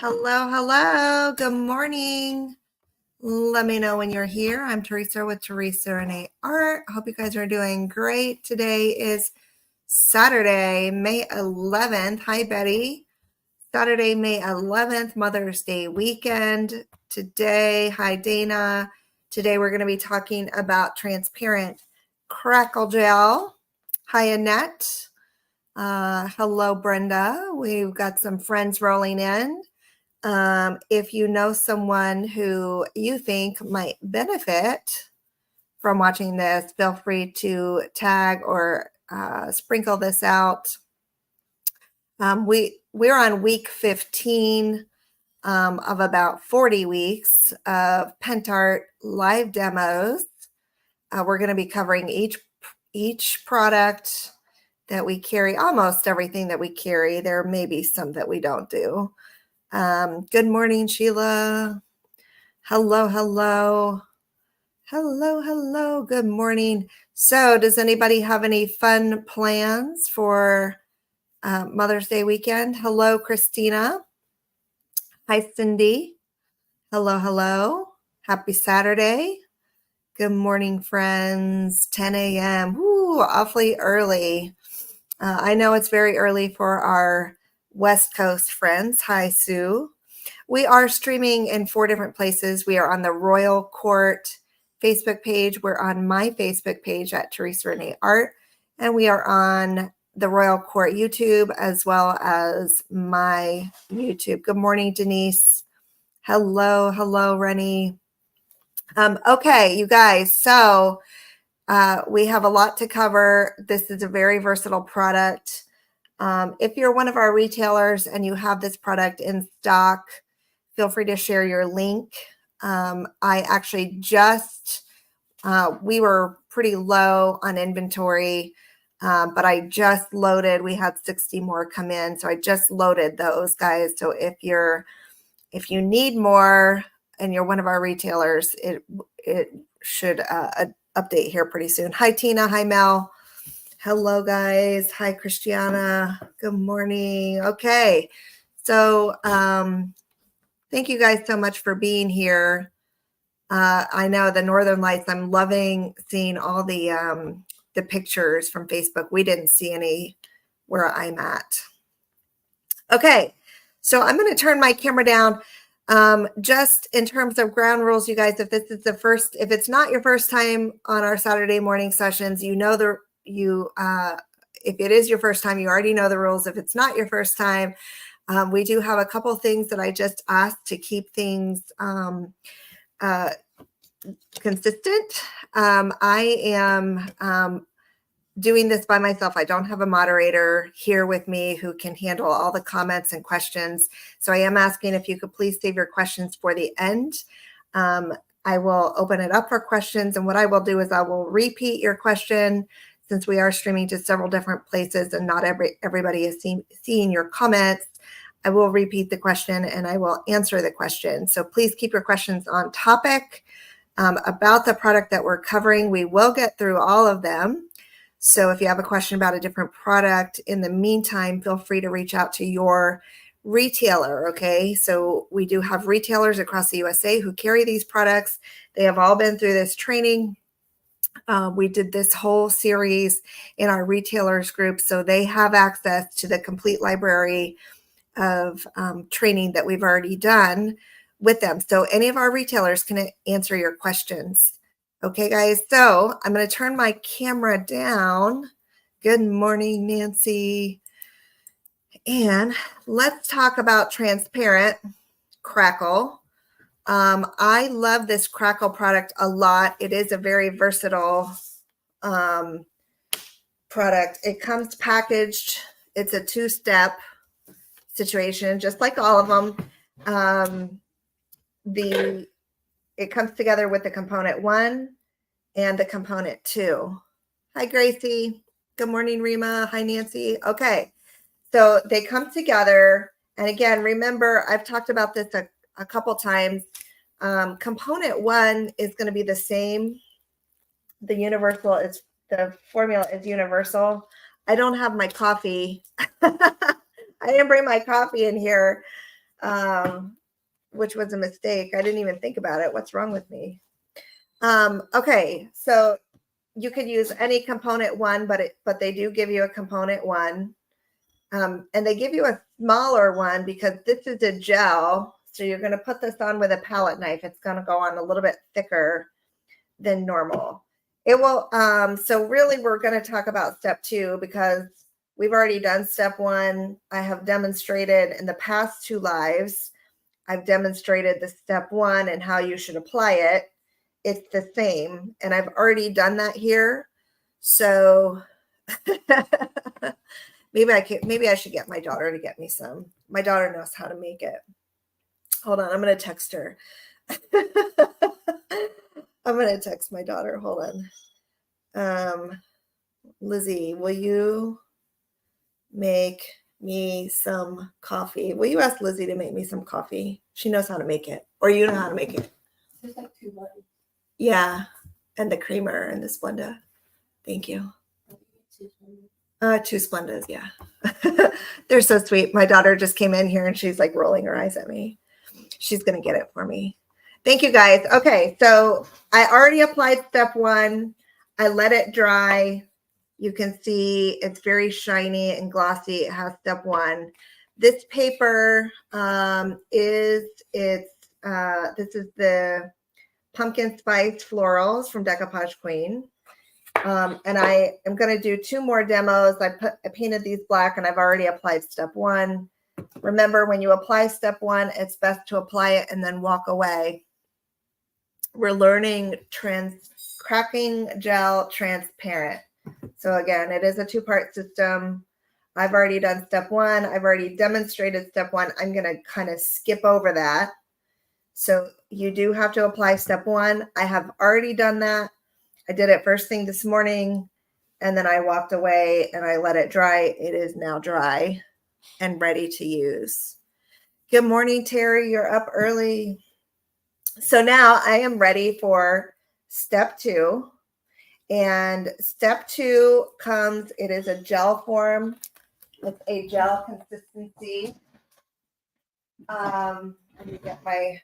Hello, hello. Good morning. Let me know when you're here. I'm Teresa with Teresa Renee Art. I hope you guys are doing great. Today is Saturday, May 11th. Hi, Betty. Saturday, May 11th, Mother's Day weekend. Today, hi, Dana. Today, we're going to be talking about transparent crackle gel. Hi, Annette. Hello, Brenda. We've got some friends rolling in. If you know someone who you think might benefit from watching this, feel free to tag or sprinkle this out. We're on week 15 of about 40 weeks of Pentart live demos. We're going to be covering each product that we carry, almost everything that we carry. There may be some that we don't do. Good morning, Sheila. Hello, hello. Hello, hello. Good morning. So does anybody have any fun plans for Mother's Day weekend? Hello, Christina. Hi, Cindy. Hello, hello. Happy Saturday. Good morning, friends. 10 a.m. Woo, awfully early. I know it's very early for our West Coast friends. Hi, Sue. We are streaming in 4 different places. We are on the Royal Court Facebook page. We're on my Facebook page at Teresa Renee Art. And we are on the Royal Court YouTube as well as my YouTube. Good morning, Denise. Hello, hello, Rennie. Okay, you guys. So we have a lot to cover. This is a very versatile product. If you're one of our retailers and you have this product in stock, feel free to share your link. I actually we were pretty low on inventory, but I just loaded. We had 60 more come in, so I just loaded those, guys. So if you need more and you're one of our retailers, it should update here pretty soon. Hi, Tina. Hi, Mel. Hello, guys. Hi, Christiana. Good morning. Okay. So thank you guys so much for being here. I know the Northern Lights, I'm loving seeing all the pictures from Facebook. We didn't see any where I'm at. Okay. So I'm going to turn my camera down. Just in terms of ground rules, you guys, if it's not your first time on our Saturday morning sessions, if it is your first time, you already know the rules. If it's not your first time, we do have a couple things that I just asked to keep things consistent. I am doing this by myself. I don't have a moderator here with me who can handle all the comments and questions. So I am asking if you could please save your questions for the end. I will open it up for questions. And what I will do is I will repeat your question, since we are streaming to several different places and not everybody is seeing your comments. I will repeat the question and I will answer the question. So please keep your questions on topic about the product that we're covering. We will get through all of them. So if you have a question about a different product, in the meantime, feel free to reach out to your retailer, okay? So we do have retailers across the USA who carry these products. They have all been through this training. We did this whole series in our retailers group, so they have access to the complete library of training that we've already done with them. So any of our retailers can answer your questions. Okay, guys, so I'm going to turn my camera down. Good morning, Nancy. And let's talk about transparent crackle. I love this crackle product a lot. It is a very versatile product. It comes packaged. It's a 2-step situation, just like all of them. It comes together with the component 1 and the component 2. Hi, Gracie. Good morning, Rima. Hi, Nancy. Okay, so they come together. And again, remember, I've talked about this a couple times. Component 1 is going to be the same. The formula is universal. I don't have my coffee. I didn't bring my coffee in here. which was a mistake. I didn't even think about it. What's wrong with me? Okay, so you could use any component one, but they do give you a component one. And they give you a smaller one because this is a gel. So you're going to put this on with a palette knife. It's going to go on a little bit thicker than normal. It will. So really, we're going to talk about step 2 because we've already done step 1. I have demonstrated in the past 2 lives. I've demonstrated the step 1 and how you should apply it. It's the same. And I've already done that here. So maybe I should get my daughter to get me some. My daughter knows how to make it. Hold on, I'm going to text her. I'm going to text my daughter. Hold on. Lizzie, will you make me some coffee? Will you ask Lizzie to make me some coffee? She knows how to make it. Or you know how to make it. There's like 2 buttons. Yeah, and the creamer and the Splenda. Thank you. 2 Splendas, yeah. They're so sweet. My daughter just came in here and she's like rolling her eyes at me. She's going to get it for me. Thank you, guys. Okay, so I already applied step 1. I let it dry. You can see it's very shiny and glossy. It has step 1. This paper this is the pumpkin spice florals from Decoupage Queen. And I am going to do 2 more demos. I painted these black and I've already applied step 1. Remember, when you apply step 1, it's best to apply it and then walk away. We're learning cracking gel transparent. So again, it is a 2-part system. I've already done step 1. I've already demonstrated step 1. I'm going to kind of skip over that. So you do have to apply step 1. I have already done that. I did it first thing this morning, and then I walked away and I let it dry. It is now dry and ready to use. Good morning, Terry. You're up early. So now I am ready for step 2. And step 2 comes, it is a gel form. It's a gel consistency. Let me get my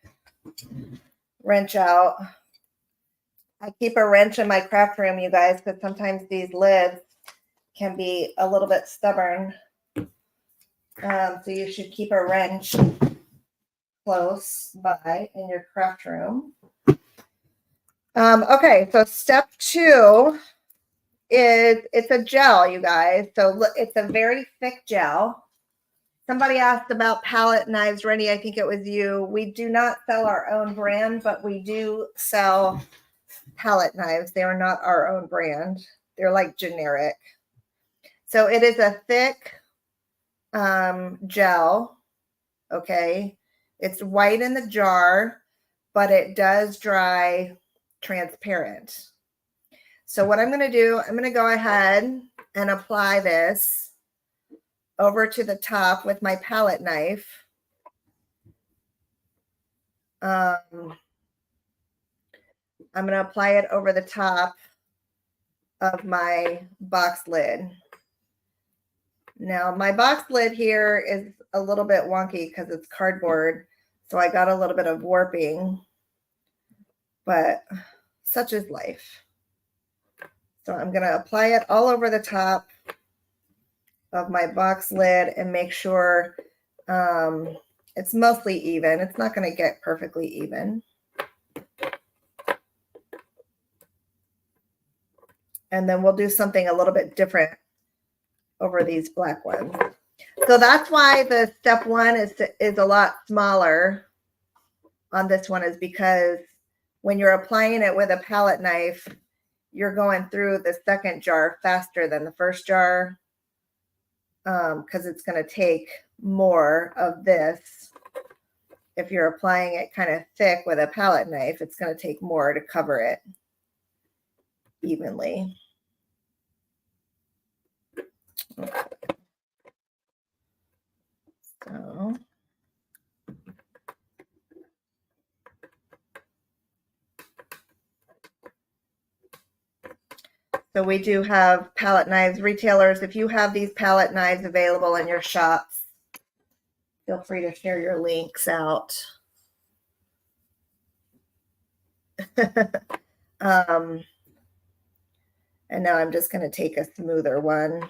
wrench out. I keep a wrench in my craft room, you guys, because sometimes these lids can be a little bit stubborn. So you should keep a wrench close by in your craft room. Okay, so step 2 is it's a gel, you guys. So it's a very thick gel. Somebody asked about palette knives, Rennie. I think it was you. We do not sell our own brand, but we do sell palette knives. They are not our own brand. They're like generic. So it is a thick gel. Okay. It's white in the jar, but it does dry transparent. So what I'm going to do, I'm going to go ahead and apply this over to the top with my palette knife. I'm going to apply it over the top of my box lid. Now, my box lid here is a little bit wonky because it's cardboard, so I got a little bit of warping, but such is life. So I'm going to apply it all over the top of my box lid and make sure it's mostly even. It's not going to get perfectly even. And then we'll do something a little bit different over these black ones. So that's why the step 1 is a lot smaller on this one, is because when you're applying it with a palette knife, you're going through the second jar faster than the first jar because it's going to take more of this. If you're applying it kind of thick with a palette knife, it's going to take more to cover it evenly. Okay. So we do have palette knives. Retailers, if you have these palette knives available in your shops, feel free to share your links out. And now I'm just going to take a smoother one,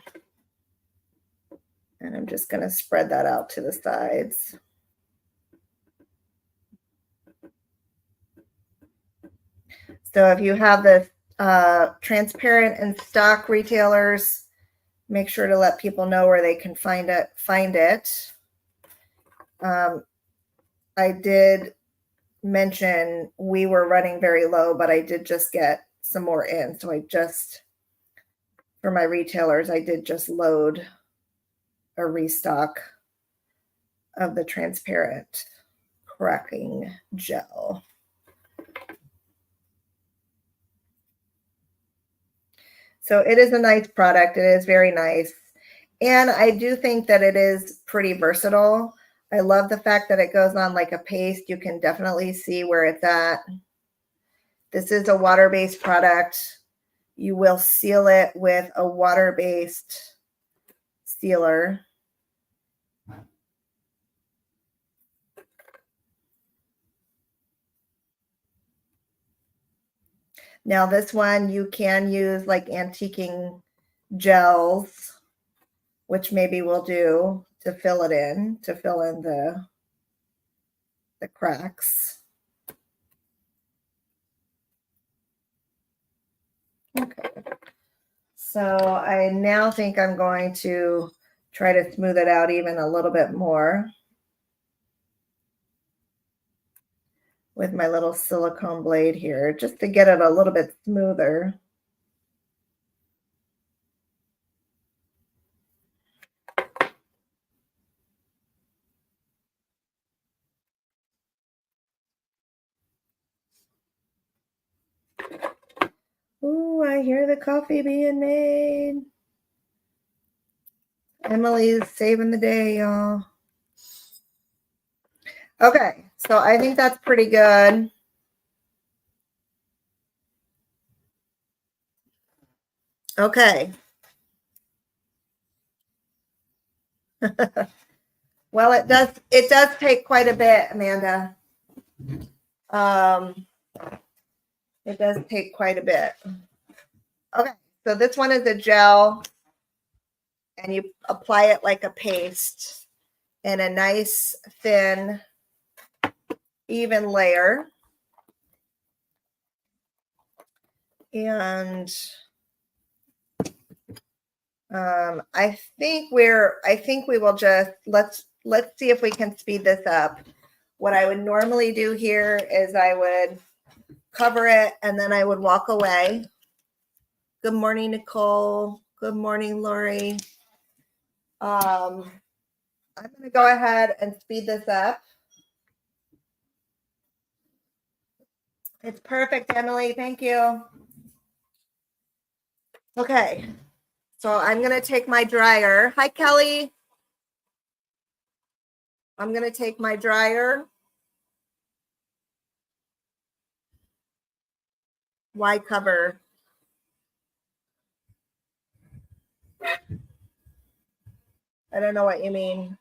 and I'm just going to spread that out to the sides. So if you have the transparent and stock retailers, make sure to let people know where they can find it. I did mention we were running very low, but I did just get some more in. So for my retailers, I did just load a restock of the transparent cracking gel. So it is a nice product. It is very nice. And I do think that it is pretty versatile. I love the fact that it goes on like a paste. You can definitely see where it's at. This is a water-based product. You will seal it with a water-based sealer. Now this one you can use like antiquing gels, which maybe we'll do to fill in the cracks. Okay. So I now think I'm going to try to smooth it out even a little bit more with my little silicone blade here, just to get it a little bit smoother. Ooh, I hear the coffee being made. Emily's saving the day, y'all. Okay, so I think that's pretty good. Okay. Well, it does take quite a bit, Amanda. It does take quite a bit. Okay, so this one is a gel, and you apply it like a paste in a nice, thin, even layer. And I think we will just let's see if we can speed this up. What I would normally do here is I would cover it and then I would walk away. Good morning, Nicole. Good morning, Lori. I'm going to go ahead and speed this up. It's perfect, Emily. Thank you. Okay. So I'm going to take my dryer. Hi, Kelly. I'm going to take my dryer. Why cover? I don't know what you mean.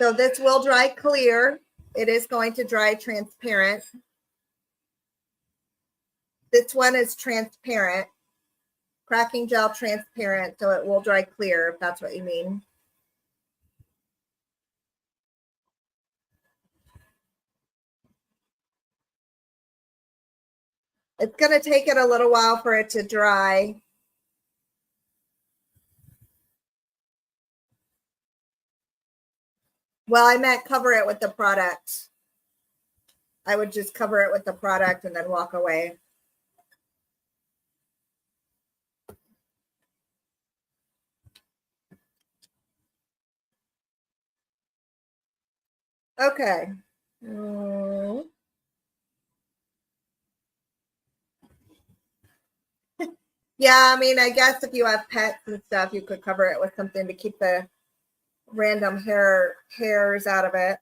So this will dry clear. It is going to dry transparent. This one is transparent. Cracking gel transparent, so it will dry clear, if that's what you mean. It's going to take it a little while for it to dry. Well, I meant cover it with the product. I would just cover it with the product and then walk away. Okay. Yeah, I mean, I guess if you have pets and stuff, you could cover it with something to keep the random hairs out of it.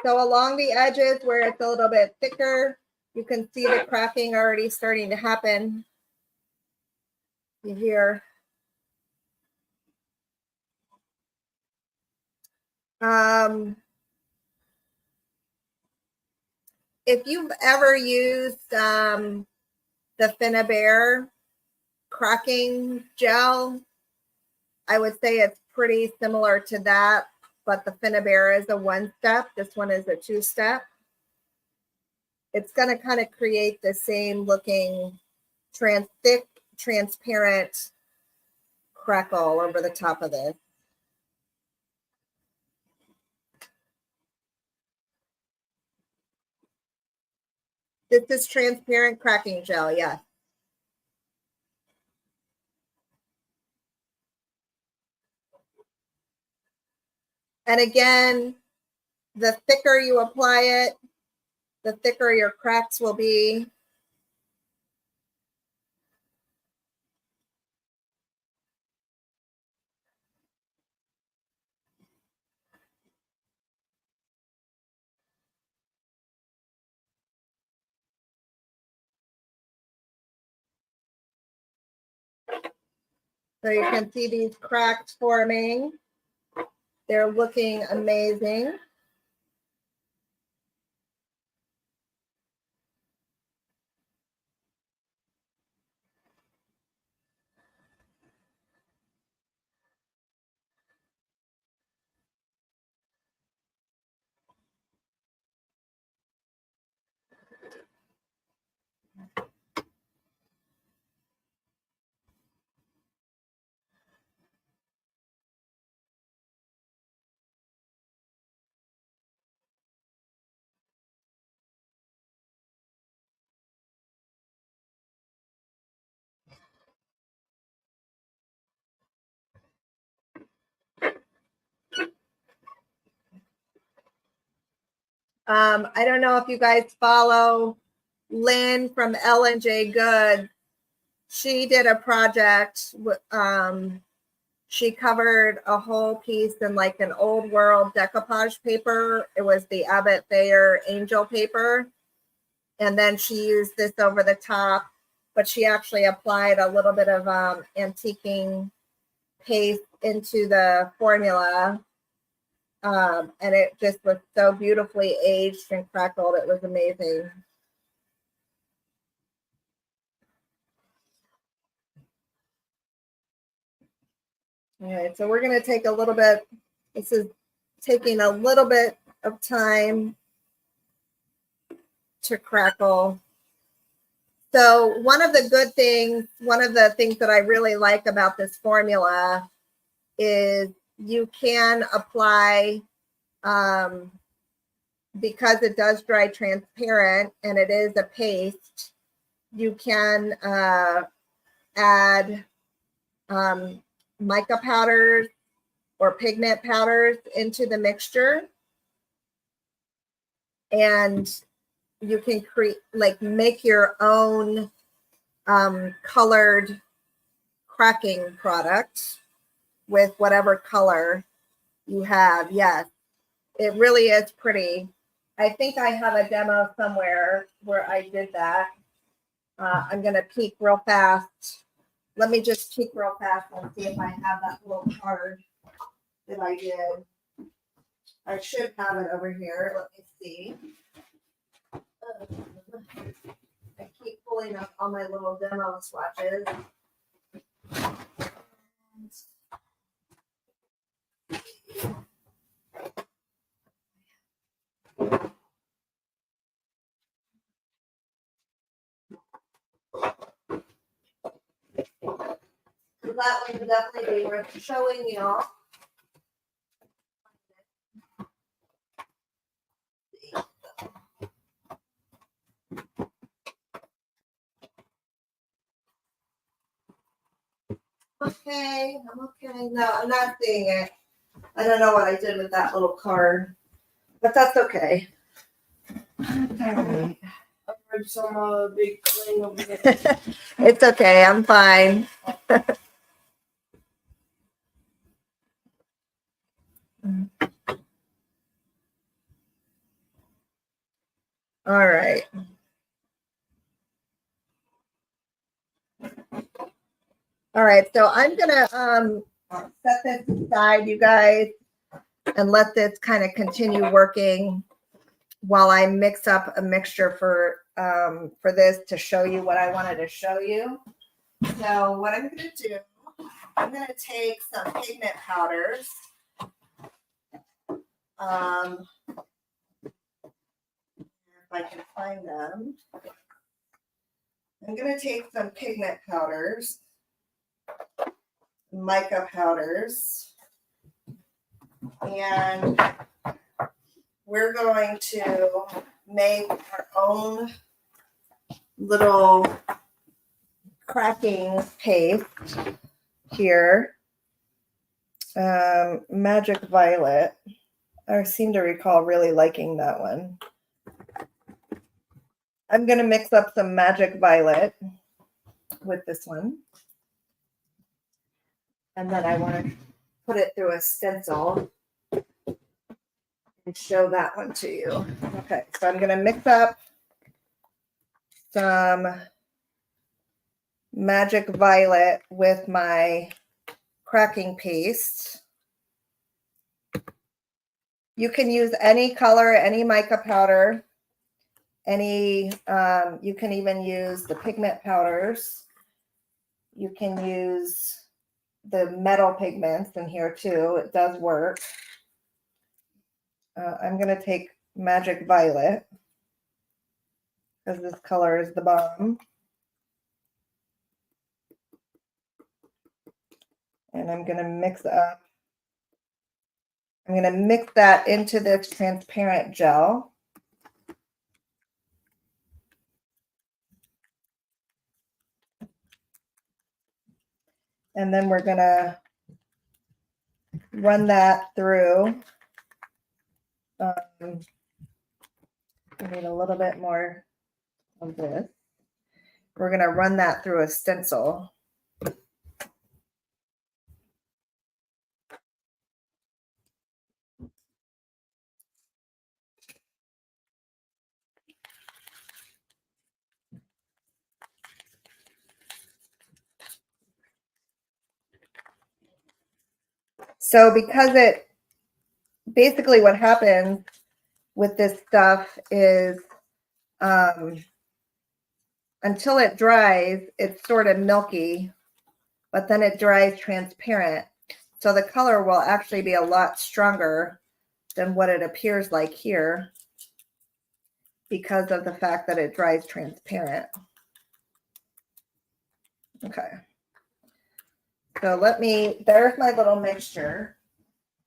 So along the edges where it's a little bit thicker, you can see the cracking already starting to happen here. If you've ever used the Finnabair cracking gel, I would say it's pretty similar to that, but the Finnabair is a one-step. This one is a two-step. It's going to kind of create the same looking thick, transparent crackle over the top of this. This is transparent cracking gel, yes. And again, the thicker you apply it, the thicker your cracks will be. So you can see these cracks forming. They're looking amazing. I don't know if you guys follow Lynn from L&J Good. She did a project. She covered a whole piece in like an old world decoupage paper. It was the Abbott Thayer Angel paper. And then she used this over the top, but she actually applied a little bit of antiquing paste into the formula. And it just was so beautifully aged and crackled. It was amazing. All right, so we're going to take a little bit. This is taking a little bit of time to crackle. So one of the things that I really like about this formula is you can apply, because it does dry transparent and it is a paste, you can add mica powders or pigment powders into the mixture, and you can make your own colored cracking product with whatever color you have. Yes, it really is pretty. I think I have a demo somewhere where I did that. I'm going to peek real fast. Let me just peek real fast and see if I have that little card that I did. I should have it over here. Let me see. I keep pulling up all my little demo swatches. So that one would definitely be worth showing y'all. Okay, I'm okay. No, I'm not seeing it. I don't know what I did with that little card, but that's okay. I heard some big cling over there. It's okay. I'm fine. All right. All right, so I'm gonna set this aside, you guys, and let this kind of continue working while I mix up a mixture for this to show you what I wanted to show you. So what I'm gonna do, I'm gonna take some pigment powders. If I can find them. I'm gonna take some pigment powders, mica powders, and we're going to make our own little cracking paste here. Magic Violet. I seem to recall really liking that one. I'm going to mix up some Magic Violet with this one. And then I want to put it through a stencil and show that one to you. Okay, so I'm going to mix up some Magic Violet with my cracking paste. You can use any color, any mica powder, any, you can even use the pigment powders. You can use the metal pigments in here too. It does work. I'm going to take Magic Violet because this color is the bomb. And I'm going to mix up. I'm going to mix that into this transparent gel. And then we're going to run that through. I need a little bit more of this. We're going to run that through a stencil. So because it, basically what happens with this stuff is until it dries, it's sort of milky, but then it dries transparent. So the color will actually be a lot stronger than what it appears like here because of the fact that it dries transparent. Okay. So there's my little mixture.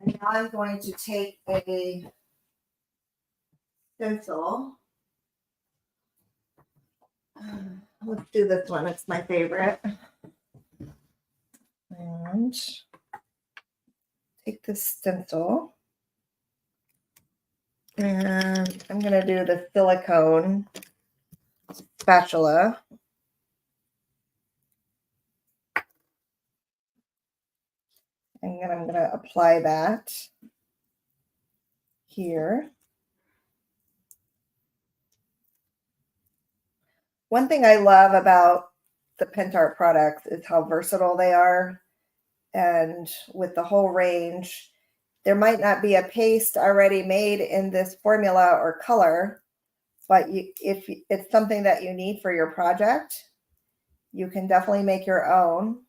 And now I'm going to take a stencil. Let's do this one. It's my favorite. And take this stencil. And I'm going to do the silicone spatula. And then I'm going to apply that here. One thing I love about the Pentart products is how versatile they are. And with the whole range, there might not be a paste already made in this formula or color, but if it's something that you need for your project, you can definitely make your own.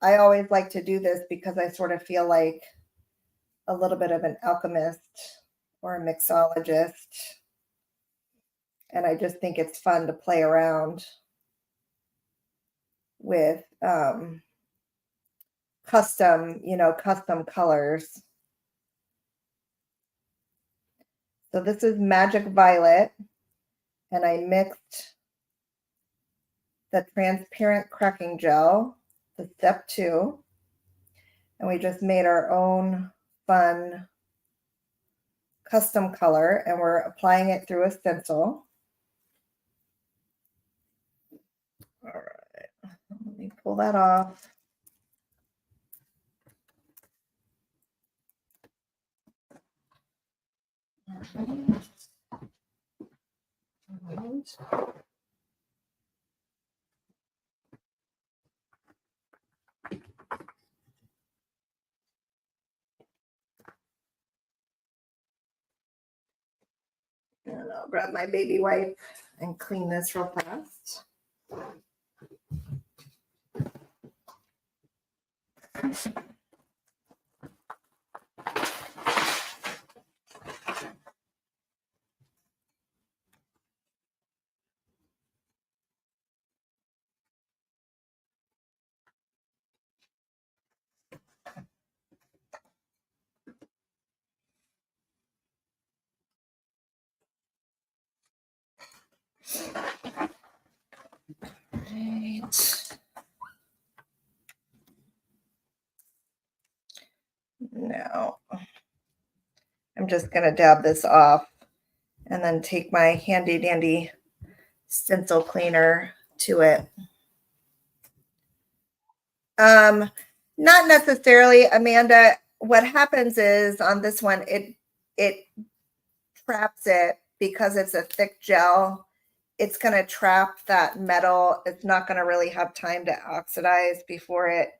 I always like to do this because I sort of feel like a little bit of an alchemist or a mixologist. And I just think it's fun to play around with custom colors. So this is Magic Violet, and I mixed the transparent cracking gel, the step 2, and we just made our own fun custom color, and we're applying it through a stencil. All right, let me pull that off. And I'll grab my baby wipe and clean this real fast. Right. Now, I'm just going to dab this off and then take my handy dandy stencil cleaner to it. Not necessarily, Amanda. What happens is on this one, it traps it because it's a thick gel. It's going to trap that metal. It's not going to really have time to oxidize before it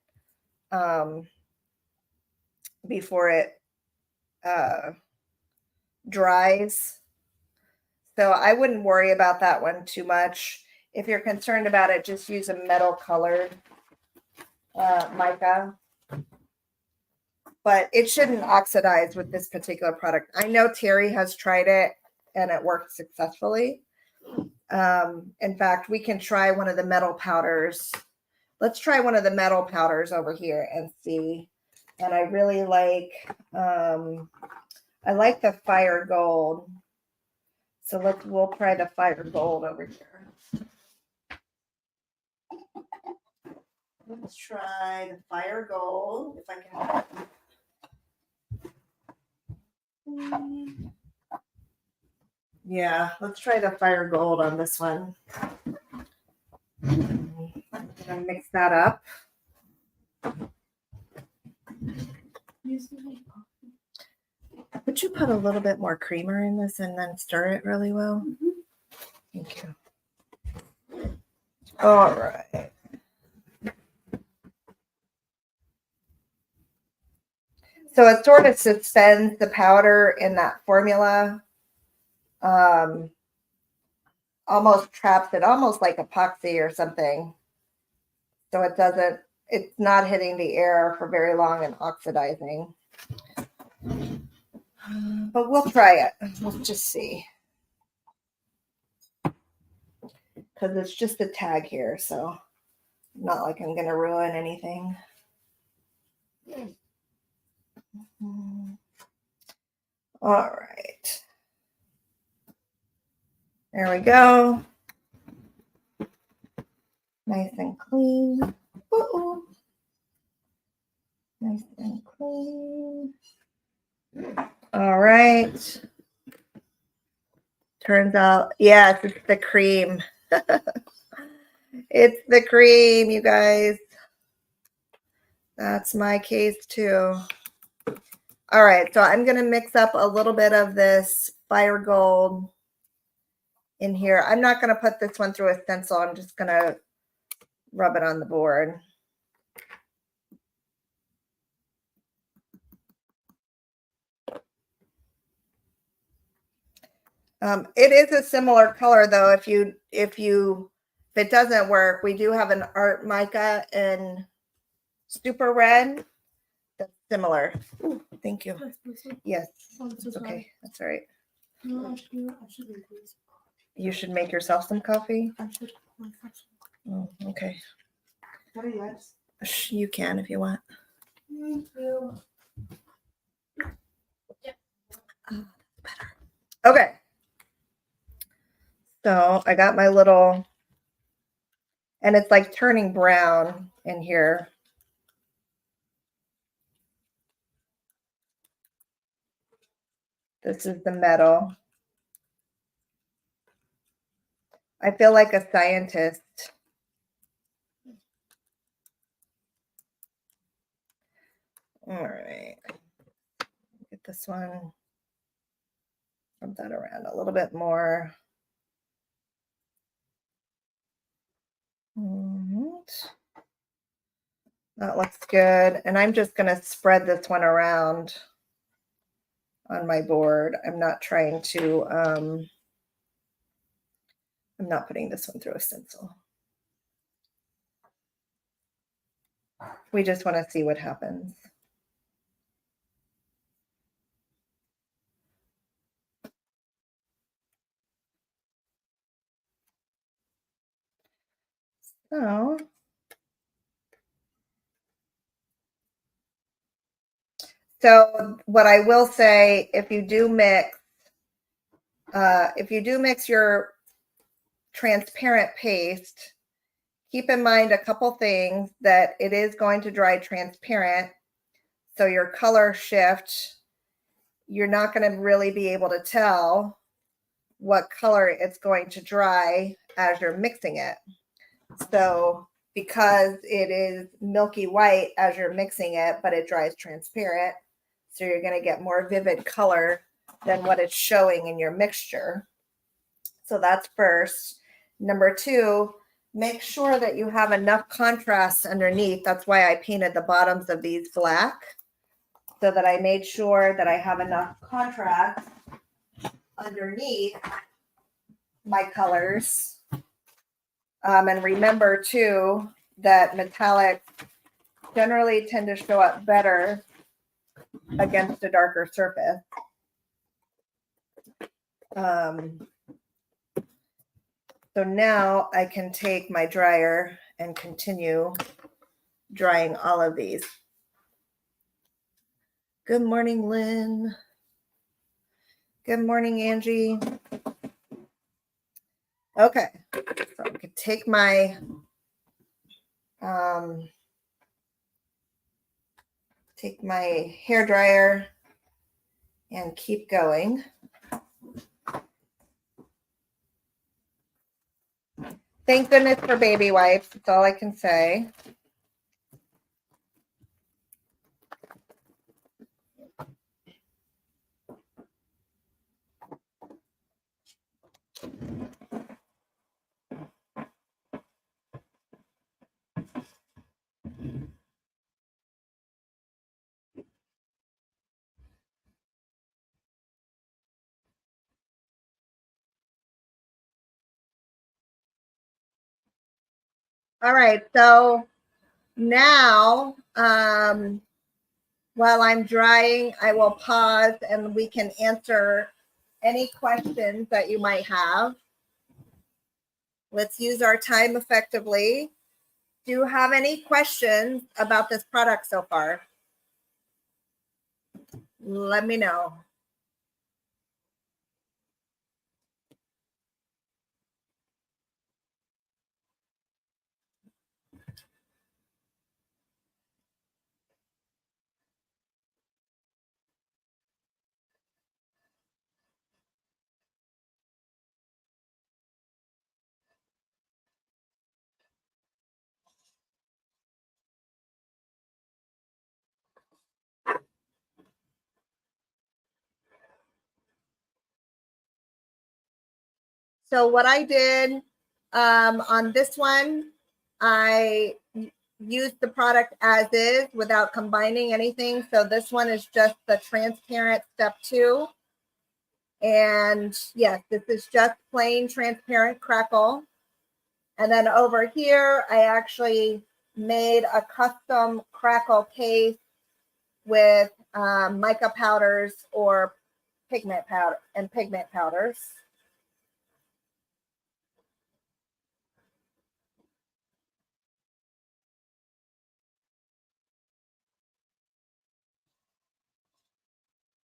dries. So I wouldn't worry about that one too much. If you're concerned about it, just use a metal colored mica. But it shouldn't oxidize with this particular product. I know Terry has tried it and it worked successfully. In fact, we can try one of the metal powders. Let's try one of the metal powders over here and see. And I really like, I like the Fire Gold. So we'll try the Fire Gold over here. Let's try the Fire Gold, if I can. Yeah, let's try the Fire Gold on this one. I'm gonna mix that up. Would you put a little bit more creamer in this and then stir it really well? Thank you. All right. So it sort of suspends the powder in that formula. Almost traps it, almost like epoxy or something. So it's not hitting the air for very long and oxidizing. But we'll try it. Let's just see. Because it's just a tag here, so not like I'm going to ruin anything. All right. There we go. Nice and clean. Ooh. Nice and clean. All right. Turns out, yes, it's the cream. It's the cream, you guys. That's my case too. All right, so I'm going to mix up a little bit of this Fire Gold in here. I'm not going to put this one through a stencil. I'm just going to rub it on the board. It is a similar color though. If it doesn't work, we do have an art mica in super red that's similar. Ooh, thank you. Yes. It's okay. That's all right. You should make yourself some coffee. Oh, okay. You can if you want. Thank you. Better. Okay. So I got my little, and it's like turning brown in here. This is the metal. I feel like a scientist. All right. Get this one. Rub that around a little bit more. That looks good. And I'm just going to spread this one around on my board. I'm not trying to, I'm not putting this one through a stencil. We just want to see what happens. So what I will say, if you do mix your transparent paste, keep in mind a couple things, that it is going to dry transparent. So your color shift, you're not going to really be able to tell what color it's going to dry as you're mixing it. So because it is milky white as you're mixing it, but it dries transparent, so you're going to get more vivid color than what it's showing in your mixture. So that's first. Number two, make sure that you have enough contrast underneath. That's why I painted the bottoms of these black, so that I made sure that I have enough contrast underneath my colors. And remember too, that metallics generally tend to show up better against a darker surface. So now I can take my dryer and continue drying all of these. Good morning, Lynn. Good morning, Angie. Okay, so I can take my hair dryer and keep going. Thank goodness for baby wipes. That's all I can say. All right, so now while I'm drying, I will pause and we can answer any questions that you might have. Let's use our time effectively. Do you have any questions about this product so far? Let me know. So what I did on this one, I used the product as is without combining anything. So this one is just the transparent step 2. And yes, this is just plain transparent crackle. And then over here, I actually made a custom crackle case with mica powders or pigment powders.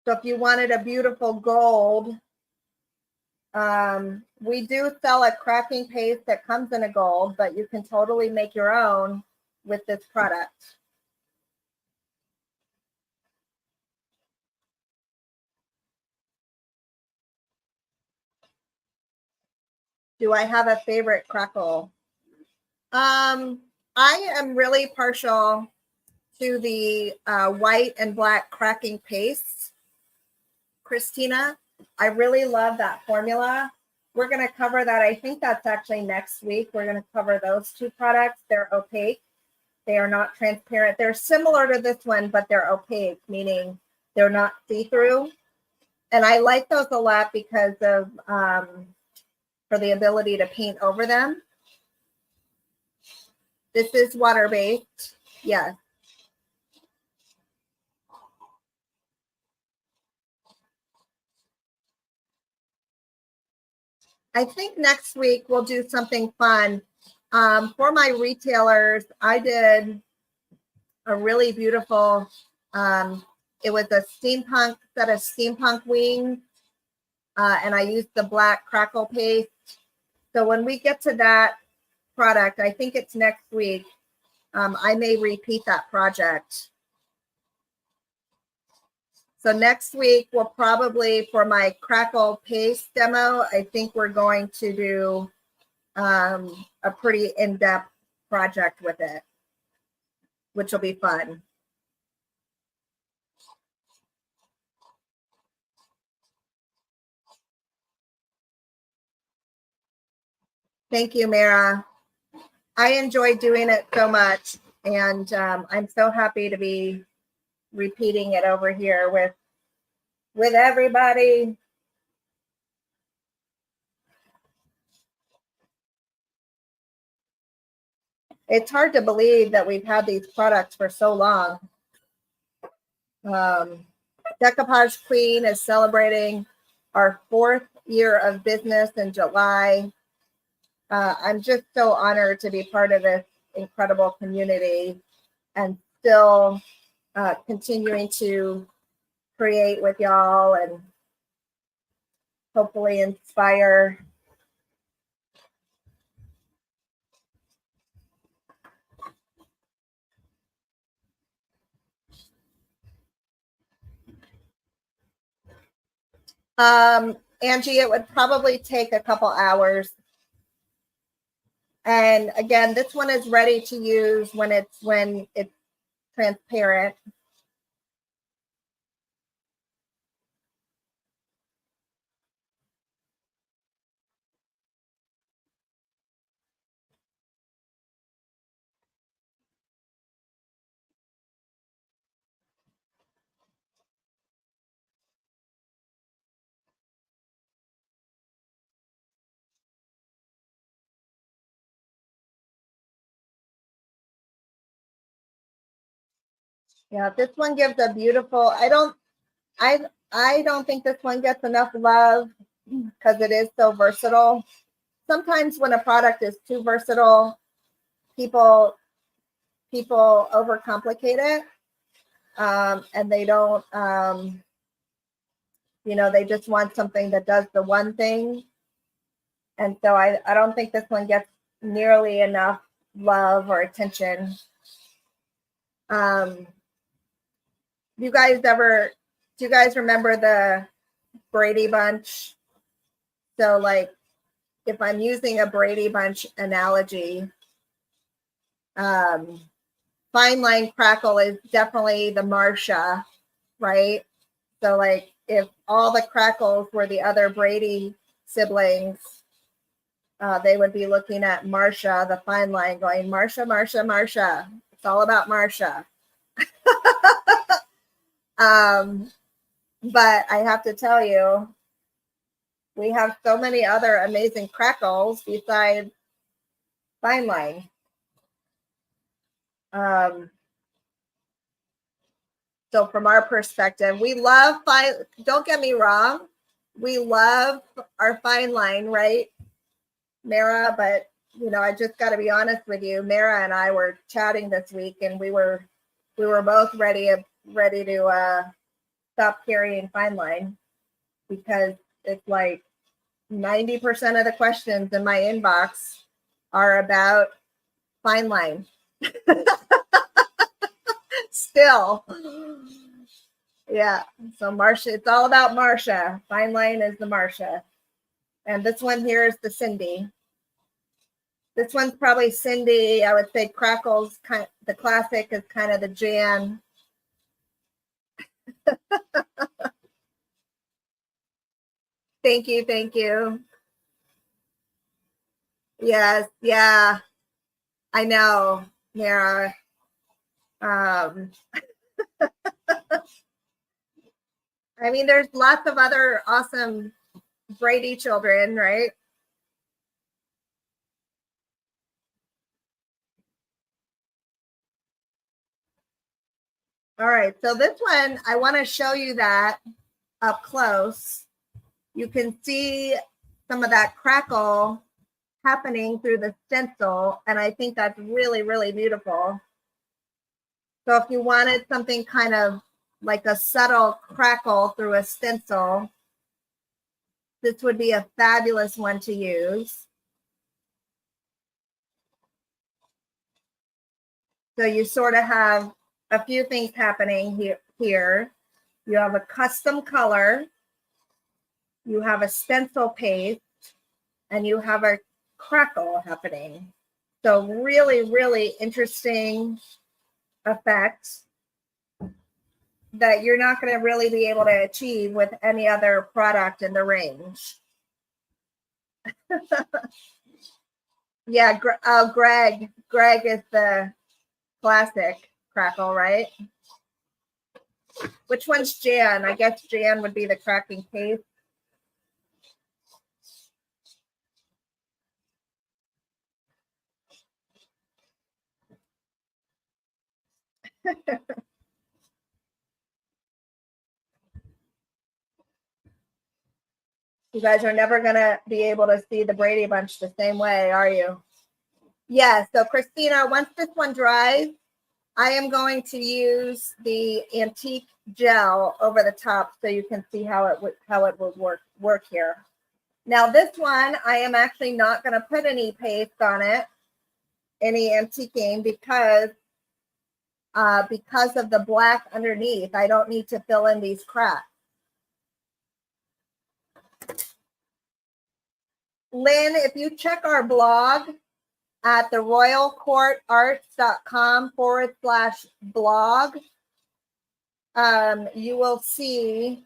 So if you wanted a beautiful gold, we do sell a cracking paste that comes in a gold, but you can totally make your own with this product. Do I have a favorite crackle? I am really partial to the white and black cracking pastes, Christina. I really love that formula we're going to cover that. I think that's actually next week. We're going to cover those two products. They're opaque. They are not transparent. They're similar to this one, but they're opaque, meaning they're not see-through. And I like those a lot because of for the ability to paint over them. This is water-based. Yes. I think next week we'll do something fun. For my retailers, I did a really beautiful, it was a steampunk set of steampunk wings, and I used the black crackle paste. So when we get to that product, I think it's next week, I may repeat that project. So next week, we'll probably, for my crackle paste demo, I think we're going to do a pretty in-depth project with it, which will be fun. Thank you, Mara. I enjoy doing it so much, and I'm so happy to be repeating it over here with everybody. It's hard to believe that we've had these products for so long. Decoupage Queen is celebrating our 4th year of business in July. I'm just so honored to be part of this incredible community and still continuing to create with y'all and hopefully inspire. Angie, it would probably take a couple hours. And again, this one is ready to use when it's transparent. Yeah, this one gives a beautiful, I don't think this one gets enough love because it is so versatile. Sometimes when a product is too versatile, people overcomplicate it, and they don't, they just want something that does the one thing. And so I don't think this one gets nearly enough love or attention. Do you guys remember the Brady Bunch? So like, if I'm using a Brady Bunch analogy, fine line crackle is definitely the Marcia, right? So like, if all the crackles were the other Brady siblings, they would be looking at Marcia, the fine line, going, Marcia, Marcia, Marcia. It's all about Marcia. But I have to tell you, we have so many other amazing crackles besides fine line. So from our perspective, we love don't get me wrong, we love our fine line, right, Mara? But I just got to be honest with you. Mara and I were chatting this week, and we were both ready to stop carrying fine line because it's like 90% of the questions in my inbox are about fine line. Still. Yeah. So Marcia, it's all about Marcia. Fine line is the Marcia. And this one here is the Cindy. This one's probably Cindy. I would say Crackles, the classic, is kind of the Jan. Thank you. Yes, yeah, I know, Mara. Um, I mean, there's lots of other awesome Brady children, right? All right, so this one, I want to show you that up close. You can see some of that crackle happening through the stencil, and I think that's really, really beautiful. So if you wanted something kind of like a subtle crackle through a stencil, this would be a fabulous one to use. So you sort of have a few things happening here. You have a custom color, you have a stencil paste, and you have a crackle happening. So really, really interesting effect that you're not going to really be able to achieve with any other product in the range. Yeah, Greg is the classic crackle, right? Which one's Jan? I guess Jan would be the cracking paste. You guys are never going to be able to see the Brady Bunch the same way, are you? Yeah, so Christina, once this one dries, I am going to use the antique gel over the top so you can see how it will work here. Now this one, I am actually not going to put any paste on it, any antiquing, because of the black underneath. I don't need to fill in these cracks. Lynn, if you check our blog at theroyalcourtarts.com/blog, you will see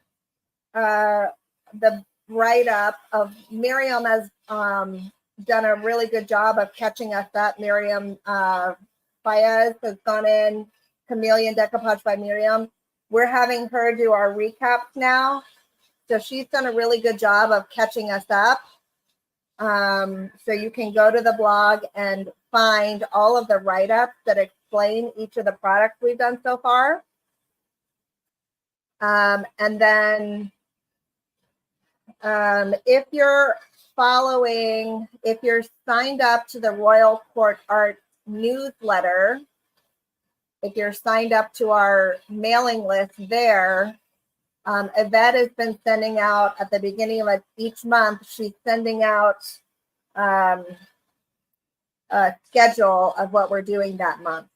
the write-up of Miriam has done a really good job of catching us up. Miriam Baez has gone in, Chameleon Decoupage by Miriam. We're having her do our recaps now. So she's done a really good job of catching us up. So you can go to the blog and find all of the write-ups that explain each of the products we've done so far. And then if you're signed up to the Royal Court Art newsletter, if you're signed up to our mailing list there, Yvette has been sending out at the beginning of each month, she's sending out a schedule of what we're doing that month.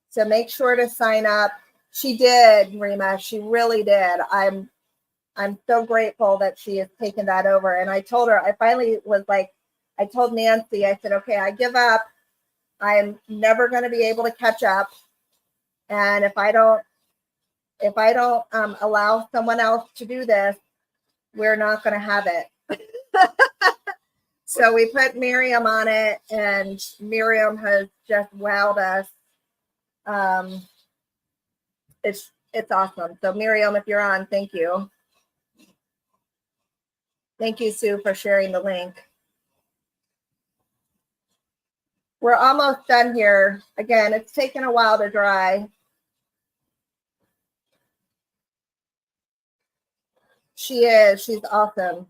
So make sure to sign up. She did, Rima, she really did. I'm so grateful that she has taken that over. And I told her, I finally was like, I told Nancy, I said, okay, I give up. I'm never going to be able to catch up. And if I don't allow someone else to do this, we're not going to have it. So we put Miriam on it, and Miriam has just wowed us. It's awesome. So Miriam, if you're on, thank you. Thank you, Sue, for sharing the link. We're almost done here. Again, it's taken a while to dry. She is. She's awesome.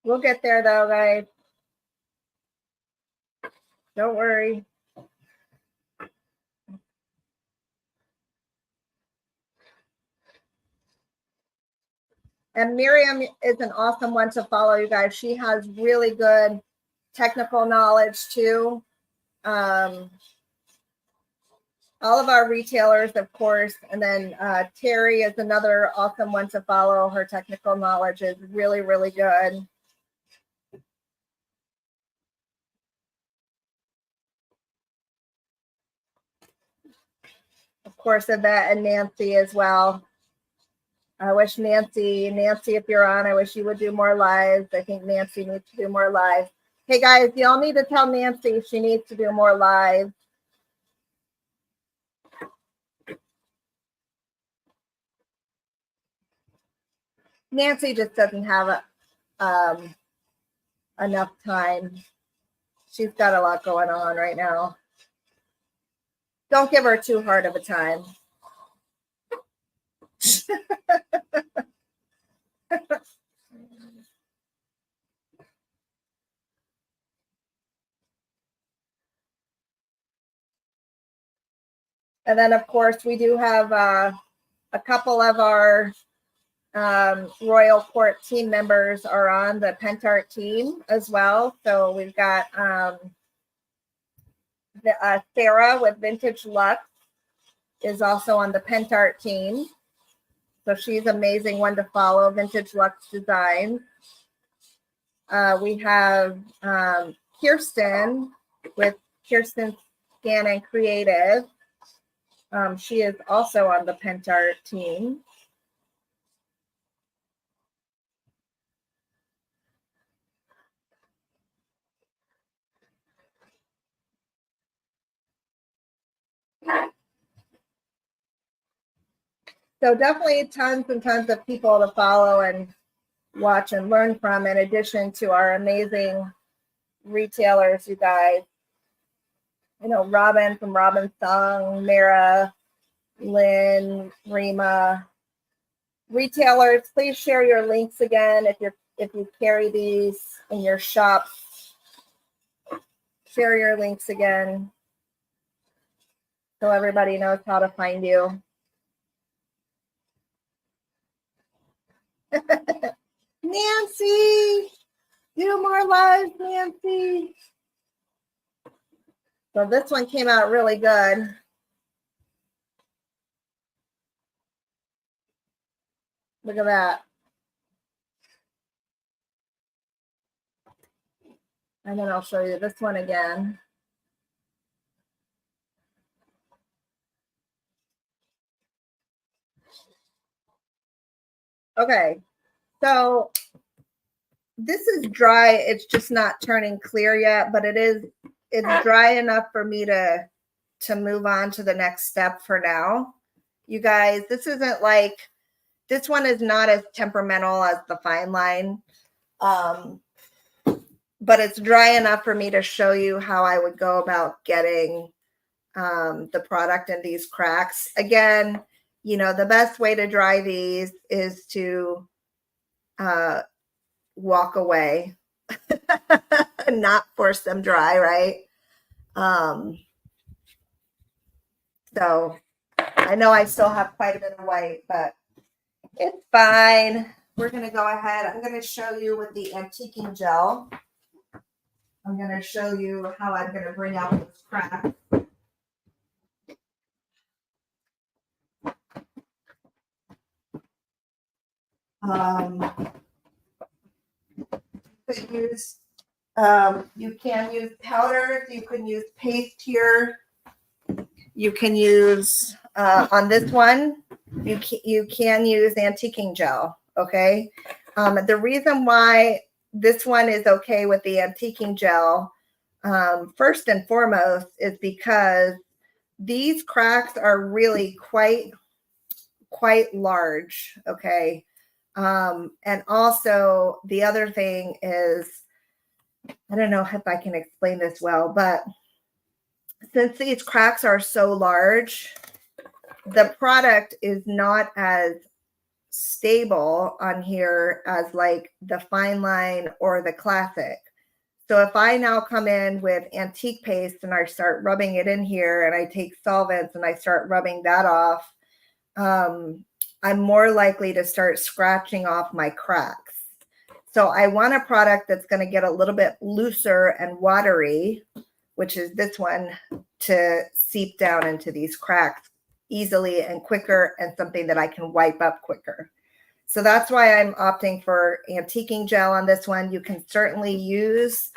We'll get there, though, guys. Don't worry. And Miriam is an awesome one to follow, you guys. She has really good technical knowledge, too. All of our retailers, of course. And then Terry is another awesome one to follow. Her technical knowledge is really, really good. course, Yvette and Nancy as well. I wish Nancy, if you're on, I wish you would do more lives. I think Nancy needs to do more lives. Hey guys, y'all need to tell Nancy she needs to do more lives. Nancy just doesn't have enough time. She's got a lot going on right now. Don't give her too hard of a time. And then, of course, we do have a couple of our Royal Court team members are on the Pentart team as well. So we've got Sarah with Vintage Luxe is also on the Pentart team. So she's an amazing one to follow, Vintage Luxe Designs. We have Kirsten with Kirsten Scan and Creative. She is also on the Pentart team. So definitely tons and tons of people to follow and watch and learn from, in addition to our amazing retailers, you guys. You know, Robin from Robin Song, Mara, Lynn, Rima. Retailers, please share your links again if you carry these in your shops. Share your links again so everybody knows how to find you. Nancy, do more lives, Nancy. So this one came out really good. Look at that. And then I'll show you this one again. Okay, so this is dry. It's just not turning clear yet, but it's dry enough for me to move on to the next step for now. You guys, this one is not as temperamental as the fine line, but it's dry enough for me to show you how I would go about getting the product in these cracks. Again, you know, the best way to dry these is to walk away and not force them dry, right? So I know I still have quite a bit of white, but it's fine. We're going to go ahead. I'm going to show you with the antiquing gel. I'm going to show you how I'm going to bring out this crack. You can use powders. You can use paste here. You can use on this one. You can use antiquing gel. Okay. The reason why this one is okay with the antiquing gel, first and foremost, is because these cracks are really quite large. Okay. And also the other thing is, I don't know if I can explain this well, but since these cracks are so large, the product is not as stable on here as like the fine line or the classic. So if I now come in with antique paste and I start rubbing it in here, and I take solvents and I start rubbing that off, I'm more likely to start scratching off my cracks. So I want a product that's going to get a little bit looser and watery, which is this one, to seep down into these cracks easily and quicker, and something that I can wipe up quicker. So that's why I'm opting for antiquing gel on this one. You can certainly use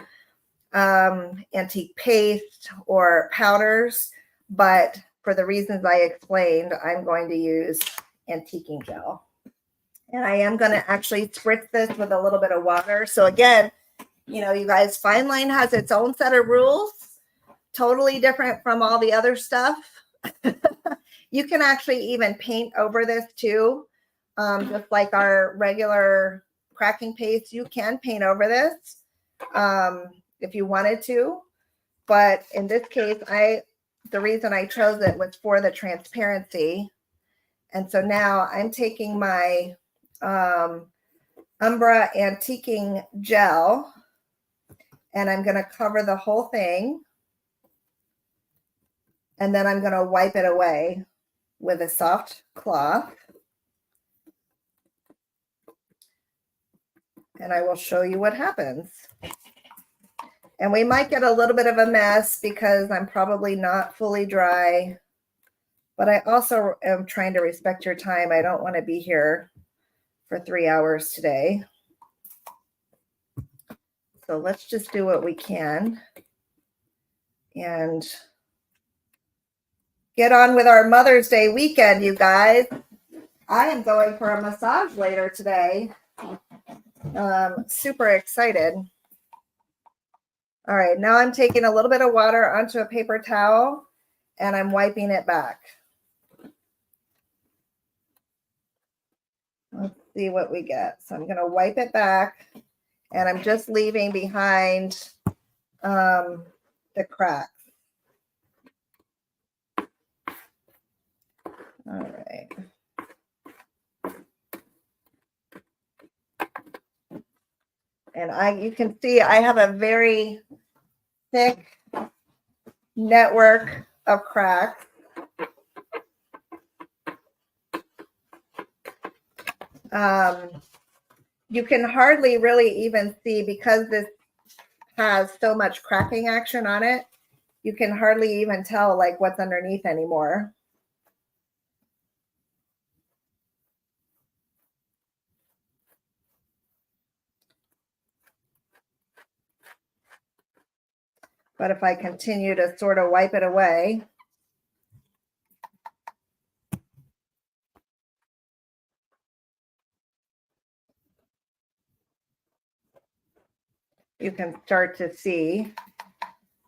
antique paste or powders, but for the reasons I explained, I'm going to use antiquing gel. And I am going to actually spritz this with a little bit of water. So again, you know, you guys, fine line has its own set of rules, totally different from all the other stuff. You can actually even paint over this too. Just like our regular cracking paste, you can paint over this if you wanted to. But in this case, the reason I chose it was for the transparency. And so now I'm taking my Umbra antiquing gel and I'm going to cover the whole thing. And then I'm going to wipe it away with a soft cloth. And I will show you what happens. And we might get a little bit of a mess because I'm probably not fully dry. But I also am trying to respect your time. I don't want to be here for 3 hours today. So let's just do what we can and get on with our Mother's Day weekend, you guys. I am going for a massage later today. Super excited. All right, now I'm taking a little bit of water onto a paper towel and I'm wiping it back. Let's see what we get. So I'm going to wipe it back and I'm just leaving behind the cracks. All right. And you can see I have a very thick network of cracks. You can hardly really even see, because this has so much cracking action on it, you can hardly even tell like what's underneath anymore. But if I continue to sort of wipe it away, you can start to see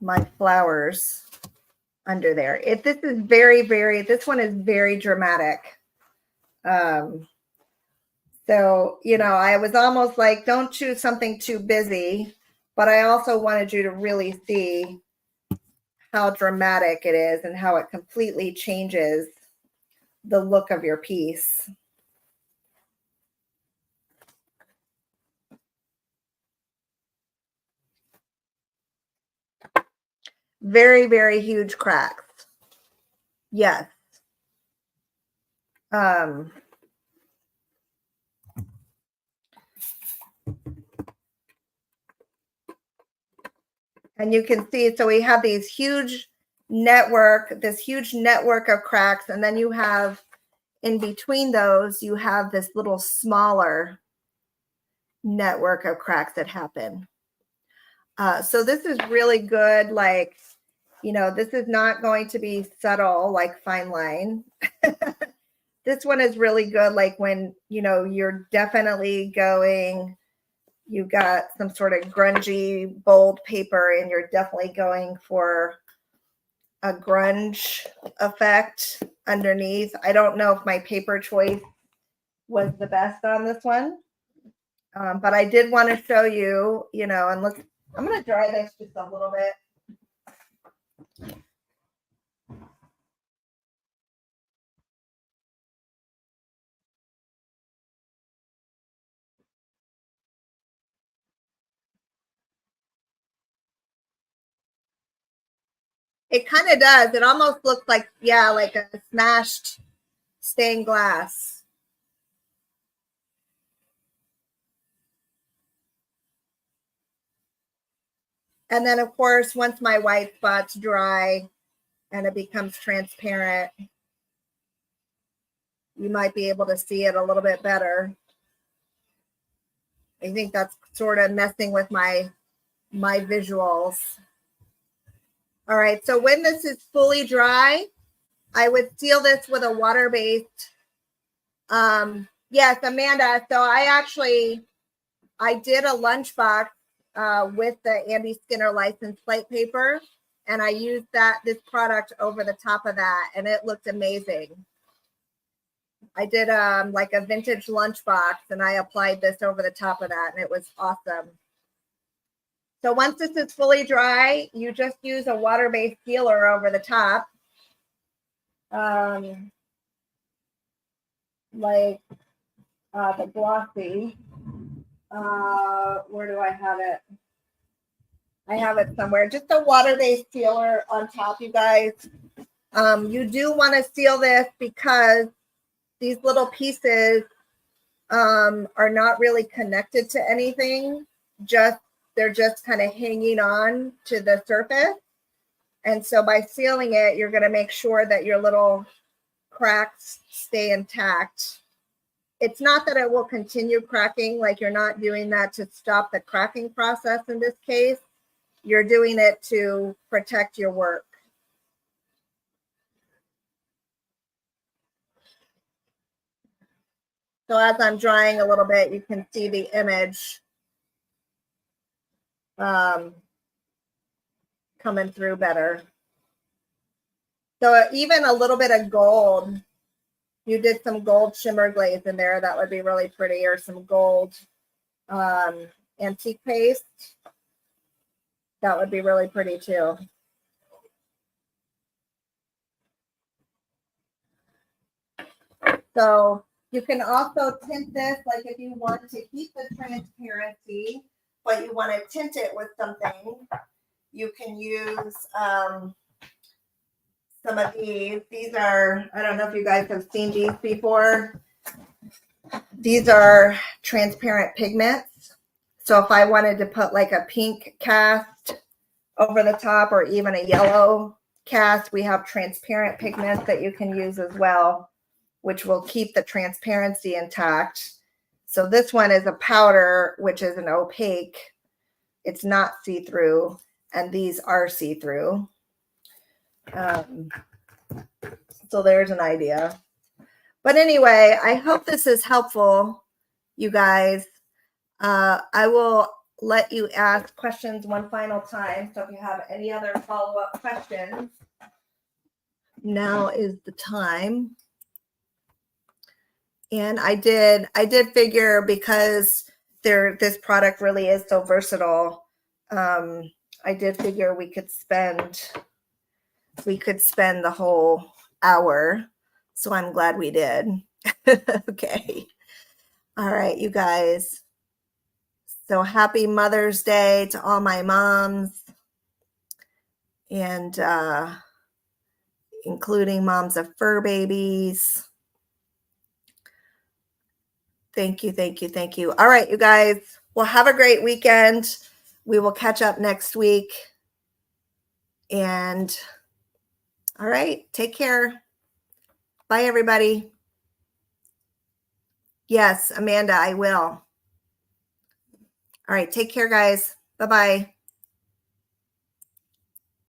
my flowers under there. This is this one is very dramatic. So, you know, I was almost like, don't choose something too busy, but I also wanted you to really see how dramatic it is and how it completely changes the look of your piece. Very, very huge cracks. Yes. And you can see, so we have these huge this huge network of cracks. And then you have, in between those, you have this little smaller network of cracks that happen. So this is really good. Like, you know, this is not going to be subtle like fine line. This one is really good. Like when, you know, you're definitely going, you got some sort of grungy, bold paper and you're definitely going for a grunge effect underneath. I don't know if my paper choice was the best on this one. But I did want to show you, you know, and I'm going to dry this just a little bit. It kind of does. It almost looks like, yeah, like a smashed stained glass. And then, of course, once my white spot's dry and it becomes transparent, you might be able to see it a little bit better. I think that's sort of messing with my visuals. All right, so when this is fully dry, I would seal this with a water-based. Yes, Amanda. So I did a lunchbox with the Andy Skinner license plate paper, and I used this product over the top of that, and it looked amazing. I did like a vintage lunchbox, and I applied this over the top of that, and it was awesome. So once this is fully dry, you just use a water-based sealer over the top. Like the glossy. Where do I have it? I have it somewhere. Just a water-based sealer on top, you guys. You do want to seal this because these little pieces are not really connected to anything. They're just kind of hanging on to the surface. And so by sealing it, you're going to make sure that your little cracks stay intact. It's not that it will continue cracking, like you're not doing that to stop the cracking process in this case. You're doing it to protect your work. So as I'm drying a little bit, you can see the image coming through better. So even a little bit of gold, you did some gold shimmer glaze in there, that would be really pretty, or some gold antique paste. That would be really pretty too. So you can also tint this, like if you want to keep the transparency, but you want to tint it with something, you can use some of these. These are, I don't know if you guys have seen these before. These are transparent pigments. So if I wanted to put like a pink cast over the top or even a yellow cast, we have transparent pigments that you can use as well, which will keep the transparency intact. So this one is a powder, which is an opaque. It's not see-through, and these are see-through. So there's an idea. But anyway, I hope this is helpful, you guys. I will let you ask questions one final time. So if you have any other follow-up questions, now is the time. And I did figure, because this product really is so versatile, I did figure we could spend the whole hour. So I'm glad we did. Okay. All right, you guys. So happy Mother's Day to all my moms, and including moms of fur babies. Thank you, thank you, thank you. All right, you guys. Well, have a great weekend. We will catch up next week. And all right, take care. Bye, everybody. Yes, Amanda, I will. All right, take care, guys. Bye-bye.